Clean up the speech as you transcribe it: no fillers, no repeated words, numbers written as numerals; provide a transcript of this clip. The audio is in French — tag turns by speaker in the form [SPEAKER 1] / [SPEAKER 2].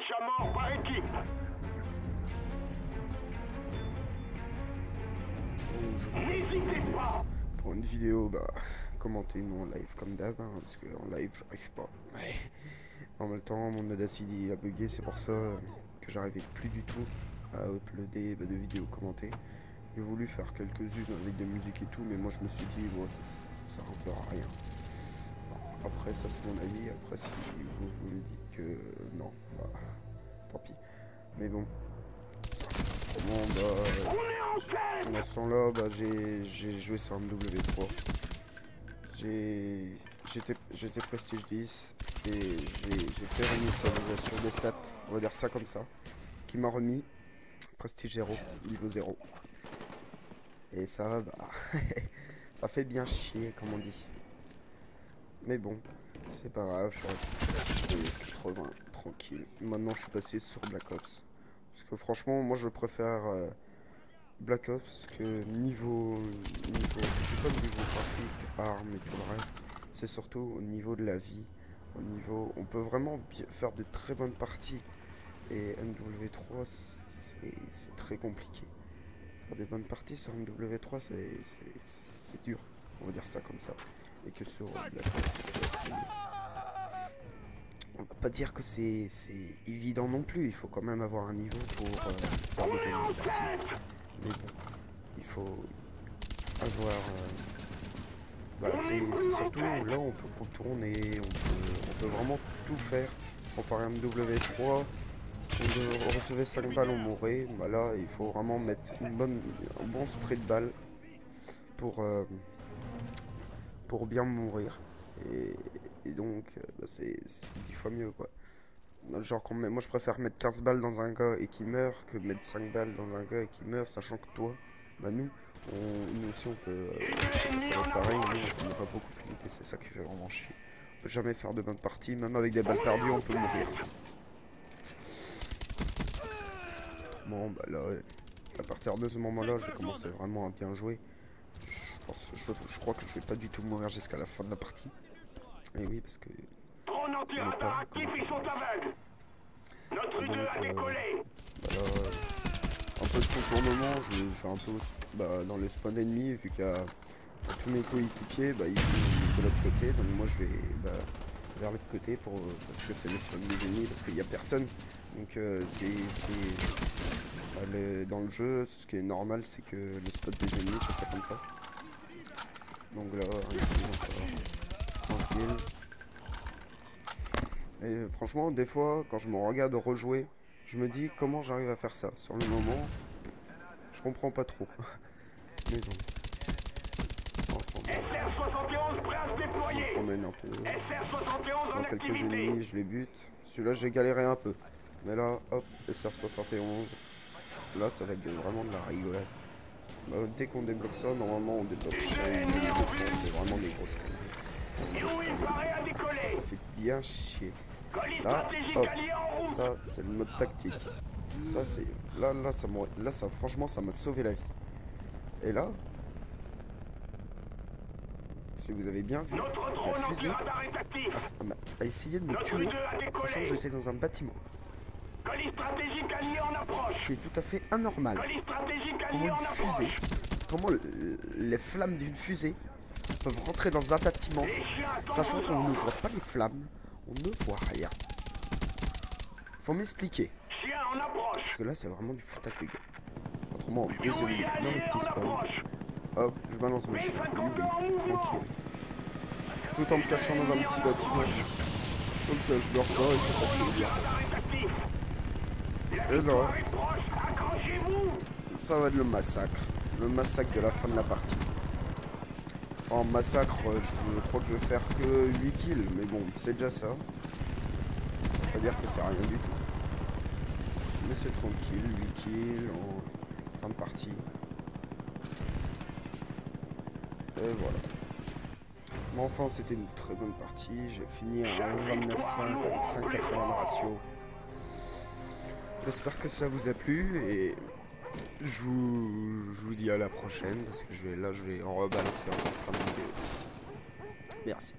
[SPEAKER 1] match à mort par équipe. N'hésitez pas.
[SPEAKER 2] Pour une vidéo, bah, commentez-nous en live comme d'hab, hein, parce qu'en live, j'arrive pas. Ouais. En même temps, mon Audacity il a bugué, c'est pour ça que j'arrivais plus du tout à uploader de vidéos commentées. J'ai voulu faire quelques-unes avec des musiques et tout, mais moi je me suis dit, bon, ça sert un peu à rien. Après, ça c'est mon avis. Après, si vous me dites que non, bah, tant pis. Mais bon. Bon, bah, pendant ce temps-là, bah, j'ai joué sur MW3. J'étais Prestige 10 et j'ai fait réinitialisation des stats, on va dire ça comme ça, qui m'a remis Prestige 0, niveau 0. Et ça, bah, ça fait bien chier, comme on dit. Mais bon, c'est pas grave, je suis resté 80, tranquille. Maintenant, je suis passé sur Black Ops. Parce que franchement, moi, je préfère Black Ops que niveau c'est pas le niveau graphique, armes et tout le reste. C'est surtout au niveau de la vie. Au niveau, on peut vraiment faire de très bonnes parties. Et MW3, c'est très compliqué. Faire des bonnes parties sur MW3, c'est dur. On va dire ça comme ça. Et que sur Black Ops, on va pas dire que c'est évident non plus. Il faut quand même avoir un niveau pour faire de bonnes parties. Mais bon, il faut avoir... bah, c'est surtout là on peut contourner, on peut vraiment tout faire. Comparé à MW3, on recevait 5 balles, on mourait. Bah là, il faut vraiment mettre un bon spray de balles pour bien mourir. Et donc, bah, c'est 10 fois mieux, quoi. Genre, moi je préfère mettre 15 balles dans un gars et qui meurt que mettre 5 balles dans un gars et qui meurt, sachant que toi, bah nous aussi on peut, ça va être pareil, nous on va beaucoup plus vite et c'est ça qui fait vraiment chier. On peut jamais faire de bonnes parties, même avec des balles perdues on peut mourir. Autrement, bah là, à partir de ce moment-là, j'ai commencé vraiment à bien jouer. Je crois que je vais pas du tout mourir jusqu'à la fin de la partie. Et oui, parce que...
[SPEAKER 1] Drone anti-radar actif, ils sont aveugles. Notre U2 a décollé.
[SPEAKER 2] Bah là, un peu de contournement, je suis un peu dans le spawn ennemi, vu qu'il y a tous mes coéquipiers, bah, ils sont de l'autre côté, donc moi je vais vers l'autre côté parce que c'est le spawn des ennemis, parce qu'il n'y a personne. Donc dans le jeu, ce qui est normal, c'est que le spot des ennemis, ça fait comme ça. Donc là, tranquille. Et franchement, des fois, quand je me regarde rejouer, je me dis comment j'arrive à faire ça. Sur le moment, je comprends pas trop. Mais bon.
[SPEAKER 1] SR-71 prêt à se déployer.
[SPEAKER 2] Je promène un peu.
[SPEAKER 1] SR-71 en
[SPEAKER 2] Dans quelques
[SPEAKER 1] activité.
[SPEAKER 2] ennemis, je les bute. Celui-là, j'ai galéré un peu. Mais là, hop, SR-71. Là, ça va être vraiment de la rigolade. Bah, dès qu'on débloque ça, normalement, on débloque Shane. C'est vraiment des grosses conneries. Ça fait bien chier. Là, hop, ça c'est le mode tactique. Ça c'est là ça franchement ça m'a sauvé la vie. Et là, si vous avez bien vu, la fusée a essayé de me tuer, sachant que j'étais dans un bâtiment. Ce qui est tout à fait anormal. Comment une fusée, comment les flammes d'une fusée peuvent rentrer dans un bâtiment, sachant qu'on ne voit pas les flammes, on ne voit rien. Faut m'expliquer. Parce que là, c'est vraiment du foutage de gueule. Autrement, deux ennemis dans les petits spawns. Hop, je balance mes chiens. Oui, tranquille. Tout en me cachant dans un petit bâtiment. Comme ça, je meurs pas et ça s'accumule bien. Et là, ça va être le massacre. Le massacre de la fin de la partie. En massacre, je crois que je vais faire que 8 kills, mais bon, c'est déjà ça. On va dire que c'est rien du tout. Mais c'est tranquille, 8 kills en fin de partie. Et voilà. Mais enfin, c'était une très bonne partie. J'ai fini à 29,5 avec 5,80 de ratio. J'espère que ça vous a plu et je vous dis à la prochaine parce que je vais en rebalancer encore plein de vidéos. Merci.